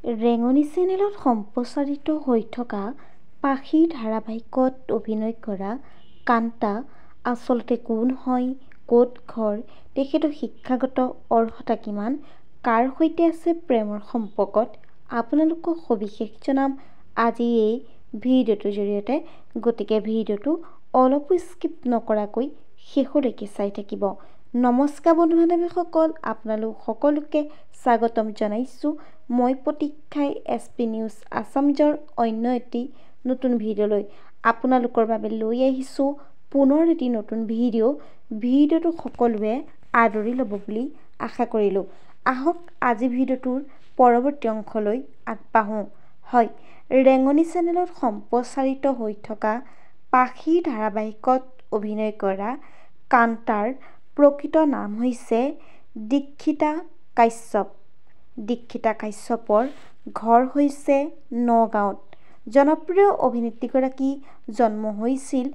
ৰেঙনি চেনেলত সম্প্ৰচাৰিত হৈ থকা পাখি ধাৰাবাহিকত অভিনয় কৰা কান্তা আচলতে কোন হয়, ক'ত ঘৰ, তেখেতৰ শিক্ষাগত অৰ্হতা কিমান, কাৰ সৈতে আছে প্ৰেমৰ সম্পৰ্কত আপোনালোকক সবিশেষ জনাম আজি এই ভিডিঅ'টোৰ জৰিয়তে। গতিকে ভিডিঅ'টো অলপো স্কিপ নকৰাকৈ শেষলৈকে চাই থাকিব। নমস্কাৰ বন্ধু বান্ধৱীসকল, আপোনালোক সকলোকে স্বাগতম জনাইছোঁ মই প্ৰতীক্ষাই SP নিউজ আছামিজৰ অন্য এটি নতুন ভিডিঅ'লৈ আপোনালোকৰ বাবে লৈ আহিছোঁ পুনৰ এটি নতুন ভিডিঅ'টো সকলোৱে আদৰি ল'ব বুলি আশা কৰিলোঁ। আহক আজি ভিডিঅ'টোৰ পৰৱৰ্তী অংশলৈ আগবাঢ়োঁ। হয়, ৰেঙনি চেনেলত সম্প্ৰচাৰিত হৈ থকা পাখি ধাৰাবাহিকত অভিনয় কৰা কান্তাৰ প্ৰকৃত নাম হৈছে দীক্ষিতা কাশ্যপ। দীক্ষিতা কাশ্যপৰ ঘৰ হৈছে নগাঁৱত। জনপ্ৰিয় অভিনেত্ৰীগৰাকী জন্ম হৈছিল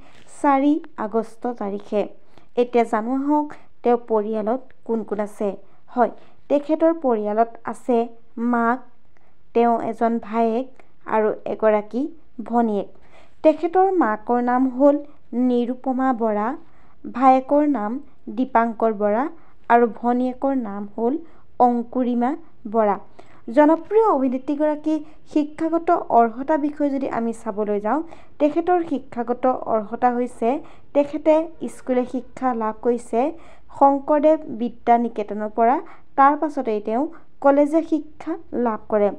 4 আগষ্ট তাৰিখে। এতিয়া জানো আহক তেওঁৰ পৰিয়ালত কোন কোন আছে। হয়, তেখেতৰ পৰিয়ালত আছে মাক, তেওঁ এজন ভায়েক আৰু এগৰাকী ভনীয়েক। তেখেতৰ মাকৰ নাম হ'ল নিৰুপমা বৰা, ভায়েকৰ নাম দীপাংকৰ বৰা আৰু ভনীয়েকৰ নাম হ'ল অংকুৰিমা বৰা। জনপ্ৰিয় অভিনেত্ৰীগৰাকীৰ শিক্ষাগত অৰ্হতাৰ বিষয়ে যদি আমি চাবলৈ যাওঁ, তেখেতৰ শিক্ষাগত অৰ্হতা হৈছে তেখেতে স্কুলীয়া শিক্ষা লাভ কৰিছে শংকৰদেৱ বিদ্যা নিকেতনৰ পৰা, তাৰ পাছতেই তেওঁ কলেজীয়া শিক্ষা লাভ কৰে।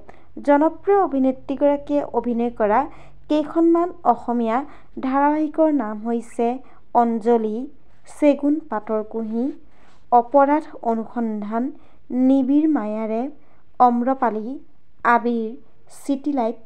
জনপ্ৰিয় অভিনেত্ৰীগৰাকীয়ে অভিনয় কৰা কেইখনমান অসমীয়া ধাৰাবাহিকৰ নাম হৈছে অঞ্জলি, চেগুন পাতৰ কুঁহি, অপৰাধ অনুসন্ধান, নিবিড় মায়াৰে, অম্ৰপালি, আবিৰ, চিটি লাইট,